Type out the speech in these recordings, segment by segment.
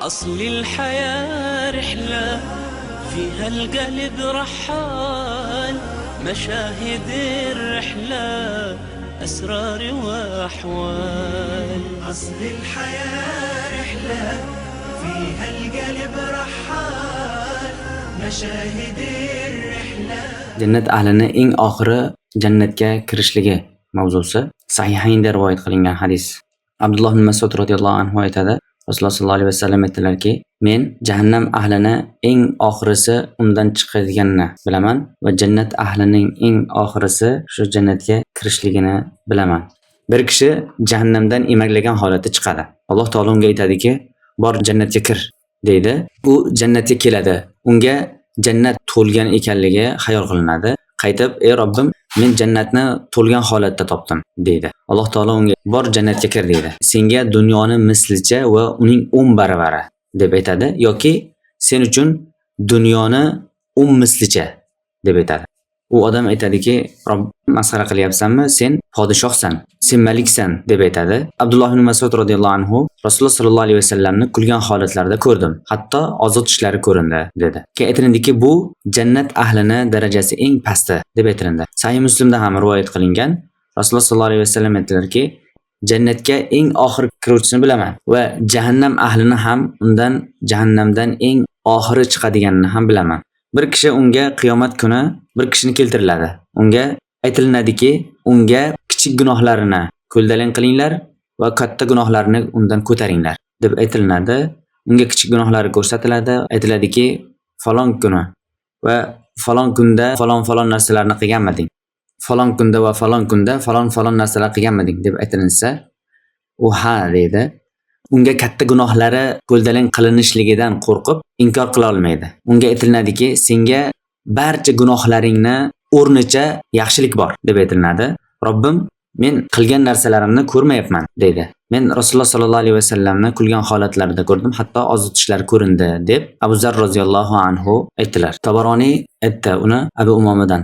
أصل الحياة رحلة فيها القلب رحال، مشاهد الرحلة أسرار وأحوال. أصل الحياة رحلة فيها القلب رحال، مشاهد الرحلة. Jannat ahlini eng oxiri jannatga kirishligi mavzusi. Sahihaynda rivoyat qilingan hadis. Abdulloh ibn Mas'ud radhiyallohu anhu aytadi, Rasululloh sollallohu alayhi vasallam aytdilarki, men jahannam ahlini eng oxirisi undan chiqadiganini bilaman va jannat ahlining eng oxirisi shu jannatga kirishligini bilaman. Bir kishi jahannamdan emaklagan holatda chiqadi. Alloh taolo unga aytadiki, bor jannatga kir deydi. U jannatga keladi. Unga jannat to'lgan ekanligi xayol qilinadi. Qaytib, ey Robbim, men jannatni to'lgan holatda topdim deydi. Alloh taolo unga bor jannatga kir deydi. Senga dunyoni mislicha va uning 10 baravari deb aytadi yoki sen uchun dunyoni 10 mislicha deb aytadi. U odam aytadiki, Robb, masxara qilyapsanmi? Sen podshohsan, sen maliksan deb aytadi. Abdulloh ibn Mas'ud radhiyallohu anhu Rasululloh sollallohu alayhi vasallamni kulgan holatlarida ko'rdim. Hatto og'iz tishlari ko'rindi dedi. Keyin aytilindiki, bu jannat ahlini darajasi eng pasti deb aytilindi. Sahih Muslimda ham rivoyat qilingan. Rasululloh sollallohu alayhi vasallam aytdilarki, jannatga eng oxir kiruvchisini bilaman va jahannam ahlini ham undan jahannamdan eng oxiri chiqadiganini ham bilaman. Bir kishi unga qiyomat kuni bir kishini keltiriladi. Unga aytilinadiki, unga kichik gunohlarini ko'ldalang qilinglar va katta gunohlarini undan ko'taringlar deb aytilinadi. Unga kichik gunohlari ko'rsatiladi. Aytiladiki, falon kuni va falon kunda falon narsalarni qilganmiding? Falon kunda va falon kunda falon narsalar qilganmiding deb aytilinsa, u ha deydi. Unga katta gunohlari ko'ldalang qilinishligidan qo'rqib inkor qila olmaydi. Unga aytilinadiki, senga barcha gunohlaringni o'rnicha yaxshilik bor deb aytilinadi. Robbim, men qilgan narsalarimni ko'rmayapman deydi. Men Rasululloh sollallohu alayhi vasallamni kulgan holatlarida ko'rdim, hatto og'iz tishlari ko'rindi deb Abu Zar roziyallohu anhu aytdilar. Tabaroniy aytdi, uni Abu Umomadan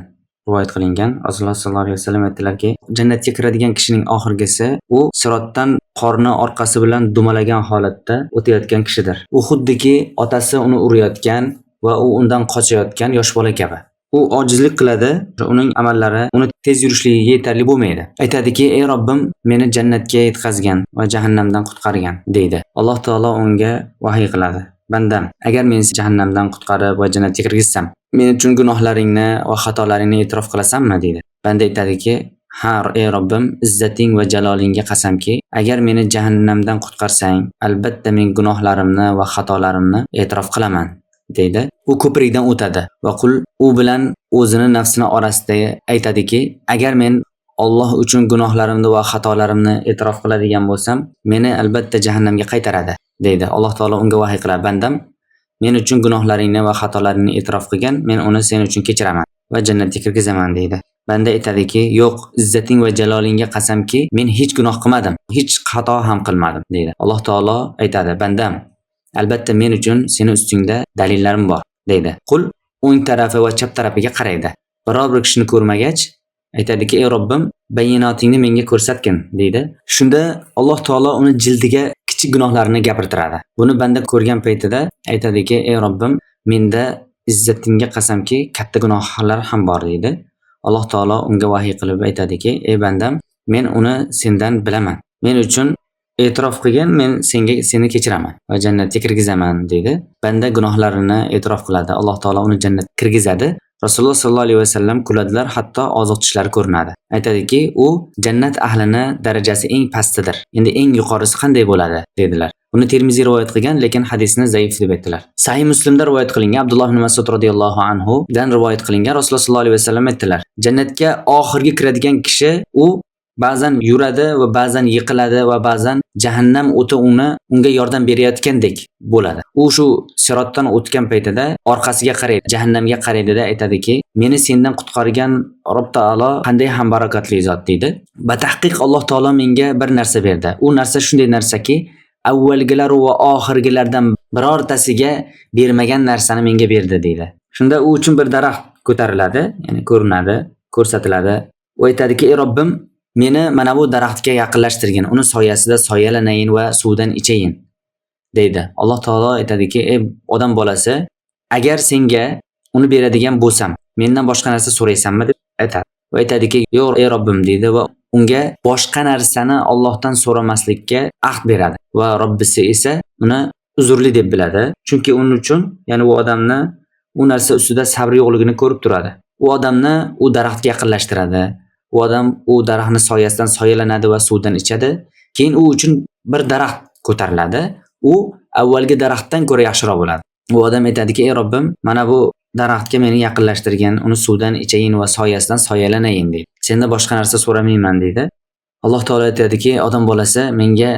rivoyat qilingan. Rasululloh sollallohu alayhi vasallam aytdilarki, jannatga kiradigan kishining oxirgisi u sirotdan qorni orqasi bilan dumalagan holatda o'tayotgan kishidir. U xuddiki otasi uni urayotgan va u undan qochayotgan yosh bola kabi. U ojizlik qiladi, uning amallari uni tez yurishligiga yetarli bo'lmaydi. Aytadiki, ey Robbim, meni jannatga yetkazgan va jahannamdan qutqargan deydi. Alloh taolo unga vahiy qiladi. Bandam, agar men jahannamdan qutqarib va jannatga kirgizsam, men uchun gunohlaringni va xatolaringni e'tirof qilasanmi deydi. Banda aytadiki, ha, ey Robbim, izzating va jalolingga qasamki, agar meni jahannamdan qutqarsang, albatta men gunohlarimni va xatolarimni e'tirof qilaman deydi. U ko'prikdan o'tadi va qul u bilan o'zini nafsini orasida aytadiki, agar men Alloh uchun gunohlarimni va xatolarimni e'tirof qiladigan bo'lsam, meni albatta jahannamga qaytaradi deydi. Alloh taolo unga vahiy qiladi, bandam, men uchun gunohlaringni va xatolaringni e'tirof qilgan, men uni sen uchun kechiraman va jannatga kirgizaman deydi. Banda aytadiki, yo'q, izzating va jalolingga qasamki, men hech gunoh qilmadim, hech xato ham qilmadim deydi. Alloh taolo aytadi, bandam, albatta men uchun seni ustingda dalillarim bor deydi. Qul o'ng tarafi va chap tarafiga qaraydi. Biror bir kishini ko'rmagach, aytadiki, ey Robbim, bayinotingni menga ko'rsatgin deydi. Shunda Alloh taolo uni jildiga kichik gunohlarini gapirtiradi. Buni banda ko'rgan paytida aytadiki, ey Robbim, menda izzatingga qasamki, katta gunohlar ham bor deydi. Alloh taolo unga vahiy qilib aytadiki, ey bandam, men uni sendan bilaman. Men uchun e'tirof qilgan, men seni kechiraman va jannatga kirgizaman deydi. Banda gunohlarini e'tirof qiladi. Alloh taolo uni jannatga kirgizadi. Rasululloh sollallohu alayhi vasallam kuladilar, hatto oziq tishlari ko'rinadi. Aytadiki, u jannat ahlini darajasi eng pastidir. Endi eng yuqorisi qanday bo'ladi dedilar. Uni Termiziy rivoyat qilgan, lekin hadisni zaif deb aytdilar. Sahih Muslimda rivoyat qilingan Abdulloh ibn Mas'ud radhiyallohu anhu dan rivoyat qilingan. Rasululloh sollallohu alayhi vasallam aytdilar, jannatga oxirgi kiradigan kishi u ba'zan yuradi va ba'zan yiqiladi va ba'zan jahannam o'ti unga yordam berayotgandek bo'ladi. U shu sirotdan o'tgan paytida orqasiga qaraydi, jahannamga qaraydida aytadiki, meni sendan qutqargan Robb taolo qanday ham barakatli zot deydi. Batahqiq Alloh taolo menga bir narsa berdi. U narsa shunday narsaki, avvalgilar va oxirgilardan birortasiga bermagan narsani menga berdi deydi. Shunda u uchun bir daraxt ko'tariladi, ya'ni ko'rinadi, ko'rsatiladi. U aytadiki, ey Robbim, meni mana bu daraxtga yaqinlashtirgin, uni soyasida soyalanayin va suvdan ichayin. deydi. Alloh taolo aytadiki, ey odam bolasi, agar senga uni beradigan bo'lsam, mendan boshqa narsa so'raysanmi deb aytadi. Va aytadiki, yo'q ey Robbim deydi va unga boshqa narsani Allohdan so'ramaslikka ahd beradi va Robbisi esa uni uzrli deb biladi. Chunki uning uchun, ya'ni u odamni u narsa ustida sabri yo'qligini ko'rib turadi. U odamni u daraxtga yaqinlashtiradi. U odam u daraxtning soyasidan soyalanadi va suvdan ichadi. Keyin u uchun bir daraxt ko'tariladi. U avvalgi daraxtdan ko'ra yaxshiroq bo'ladi. U odam aytadiki, ey Robbim, mana bu daraxtga meni yaqinlashtirgan, uni suvdan ichayin va soyasidan soyalanayin deydi. Sendan boshqa narsa so'ramayman deydi. Alloh taolo aytadiki, odam bolasi, menga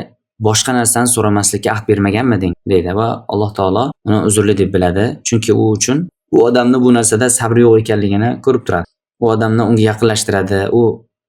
boshqa narsani so'ramaslikka ahd bermaganmiding deydi va Alloh taolo uni uzrli deb biladi. Chunki u uchun u odamni bu narsada sabri yo'q ekanligini ko'rib turadi. U odamni unga yaqinlashtiradi, u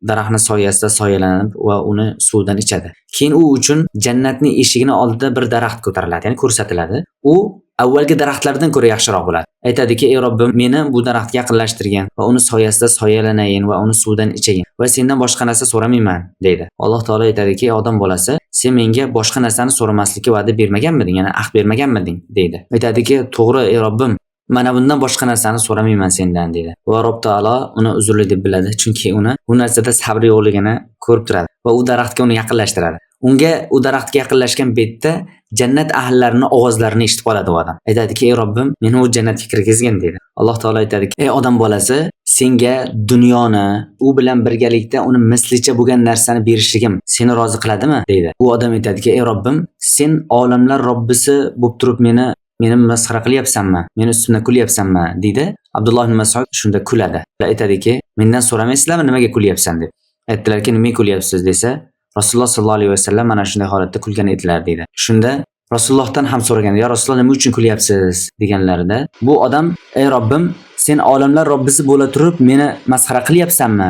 daraxtning soyasida soyalanib va uni suvdan ichadi. Keyin u uchun jannatning eshigini oldida bir daraxt ko'tariladi, ya'ni ko'rsatiladi. U avvalgi daraxtlardan ko'ra yaxshiroq bo'ladi. Aytadiki, ey Robbim, meni bu daraxtga yaqinlashtirgan va uni soyasida soyalanayin va uni suvdan ichayin va sendan boshqa narsa so'ramayman deydi. Alloh taolo aytadiki, ey odam bolasi, sen menga boshqa narsani so'ramaslikka va'da bermaganmiding, ya'ni ahd bermaganmiding deydi. Aytadiki, to'g'ri ey Robbim, mana bundan boshqa narsani so'ramayman sendan deydi. Va Robb taolo uni uzrli deb biladi, chunki uni bu narsada sabri yo'qligini ko'rib turadi va u daraxtga uni yaqinlashtiradi. Unga u daraxtga yaqinlashgan betda jannat ahllarining ovozlarini eshitib qoladi u odam. Aytadiki, ey Robbim, meni u jannatga kirgizgin deydi. Alloh taolo aytadiki, ey odam bolasi, senga dunyoni u bilan birgalikda uni mislicha bo'lgan narsani berishligim seni rozi qiladimi deydi. U odam aytadiki, ey Robbim, sen olamlar Robbisi bo'lib turib meni masxara qilyapsanmi? Meni ustimdan kulyapsanmi deydi. Abdulloh ibn Mas'ud shunda kuladi. Aytadiki, mendan so'ramaysizlarmi nimaga kulyapsan deb. Aytdilarki, nimaga kulyapsiz desa, Rasululloh sallallohu alayhi vasallam mana shunday holatda kulgan edilar deydi. Shunda Rasulullohdan ham so'ragan, "Ya Rasululloh, nima uchun kulyapsiz?" deganlarida, bu odam, "Ey Robbim, sen olamlar Robbisi bo'la turib meni masxara qilyapsanmi?"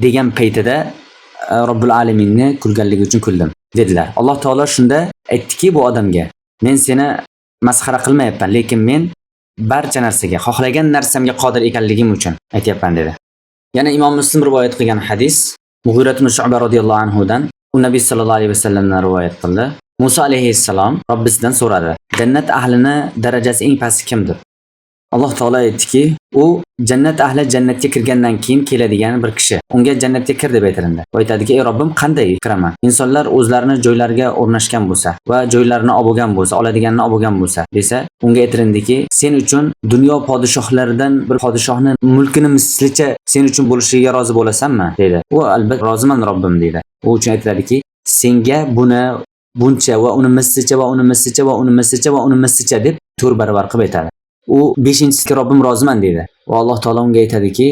degan paytida Robbil alaminni kulganligi uchun kuldim dedilar. Alloh taolo shunda aytdiki bu odamga, "Men seni masxara qilmayapman, lekin men barcha narsaga, xohlagan narsamga qodir ekanligim uchun aytayapman" dedi. Yana Imom Muslim rivoyat qilgan hadis Mughira ibn Shu'ba radhiyallohu anhu dan u Nabiy sallallohu alayhi vasallamdan rivoyat qildi. Musa alayhissalom Robbisidan so'radi, jannat ahlini darajasi eng pasti kimdir? Alloh taolo aytdiki, u jannat ahli jannatga kirgandan keyin keladigan bir kishi. Unga jannatga kir deb aytildi. Va aytadiki, ey Robbim, qanday kiraman? Insonlar o'zlarini joylariga o'rnashgan bo'lsa va joylarini olib bo'lgan bo'lsa, oladiganini olib bo'lgan bo'lsa, desa, unga aytilindiki, sen uchun dunyo podshohlaridan bir podshohni mulkini mislicha sen uchun bo'lishiga rozi bo'lasanmi? dedi. U albatta roziman Robbim dedi. U uchun aytiladiki, senga buni buncha va uni mislicha va uni mislicha va uni mislicha va uni mislicha deb 4 barobar qilib aytadi. U 5-chisiga Robbim roziman dedi. Va Alloh taolo unga aytadiki,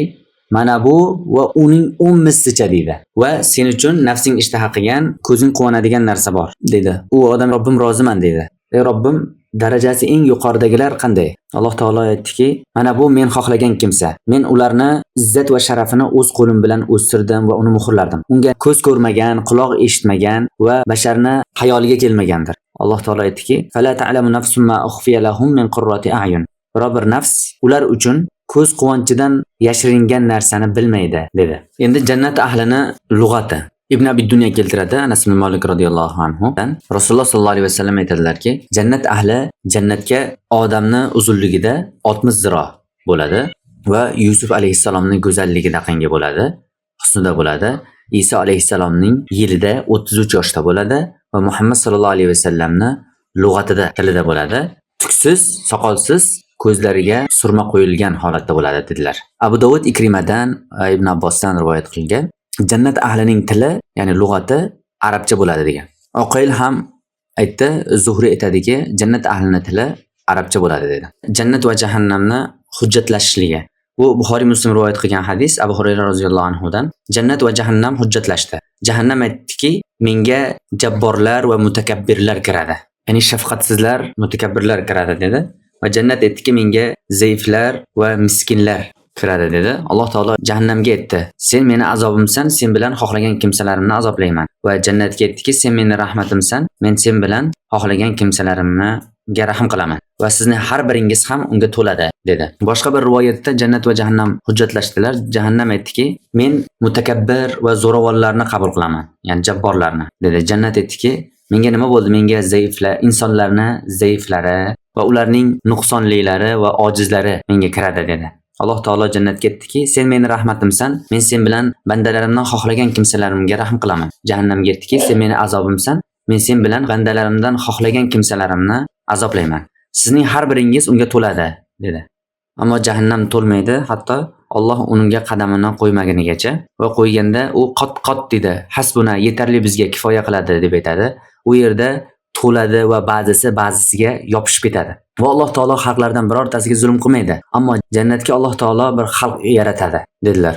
mana bu va uning 10 mislicha dedi. Va sen uchun nafsing ishtaha qilgan, ko'zing quvonadigan narsa bor dedi. U odam Robbim roziman dedi. Ey Robbim, darajasi eng yuqoridagilar qanday? Alloh taolo aytdiki, mana bu men xohlagan kimsa. Men ularni izzat va sharafini o'z qo'lim bilan o'stirdim va uni muhrlardim. Unga ko'z ko'rmagan, quloq eshitmagan va basharni xayoliga kelmagandir. Alloh taolo aytdiki, "Fala ta'lamu nafsun ma ukhfiya lahum min qurrati a'yun." Biror nafs ular uchun ko'z quvonchidan yashiringan narsani bilmaydi dedi. Endi jannat ahlini lug'ati Ibn Abi Dunya keltiradi, Anas ibn Malik radhiyallohu anhu dan Rasululloh sallallohu alayhi vasallam aytadilarki, jannat ahli jannatga odamni uzunligida 60 ziro bo'ladi va Yusuf alayhissalomning go'zalligida qanga bo'ladi, husnida bo'ladi. Isa alayhissalomning yilida 33 yoshda bo'ladi va Muhammad sallallohu alayhi vasallamni lug'atida, tilida bo'ladi. Tuksiz, soqolsiz, ko'zlariga surma qo'yilgan holatda bo'ladi dedilar. Abu Dovud Ikrimadan Ibn Abbosdan rivoyat qilgan. Jannat ahlining tili, ya'ni lug'ati arabcha bo'ladi degan. Oqil ham aytdi, Zuhri aytadiki, jannat ahlining tili arabcha bo'ladi dedi. Jannat va jahannamni hujjatlashishligi. Bu Buxoriy Muslim rivoyat qilgan hadis Abu Hurayra roziyallohu anhu dan. Jannat va jahannam hujjatlashdi. Jahannam aytdiki, menga jabborlar va mutakabbirlar kiradi. Ya'ni shafqatsizlar, mutakabbirlar kiradi dedi. Va jannat aytdiki, menga zaiflar va miskinlar kiradi dedi. Alloh taolo jahannamga aytdi, sen meni azobimsan, sen bilan xohlagan kimsalarimni azoblayman. Va jannatga aytdiki, sen meni rahmatimsan, men sen bilan xohlagan kimsalarimni rahm qilaman. Va sizni har biringiz ham unga to'ladi dedi. Boshqa bir rivoyatda jannat va jahannam hujjatlashdilar. Jahannam aytdiki, men mutakabbir va zo'ravonlarni qabul qilaman, ya'ni jabborlarni dedi. Jannat aytdiki, menga nima bo'ldi? Menga zaiflar, insonlarni zaiflari va ularning nuqsonliklari va ojizlari menga kiradi dedi. Alloh taolo jannatga aytdiki, sen meni rahmatimsan, men sen bilan bandalarimdan xohlagan kimsalarimga rahm qilaman. Jahannamga aytdiki, sen meni azobimsan, men sen bilan bandalarimdan xohlagan kimsalarimni azoblayman. Sizning har biringiz unga to'ladi dedi. Ammo jahannam to'lmaydi, hatto Alloh unga qadamini qo'ymagunigacha va qo'yganda u qot dedi. Hasbuna, yetarli bizga, kifoya qiladi deb aytadi. U yerda to'ladi va ba'zisiga yopishib ketadi. Va Alloh taolo xalqlardan birortasiga zulm qilmaydi. Ammo jannatga Alloh taolo bir xalq yaratadi dedilar.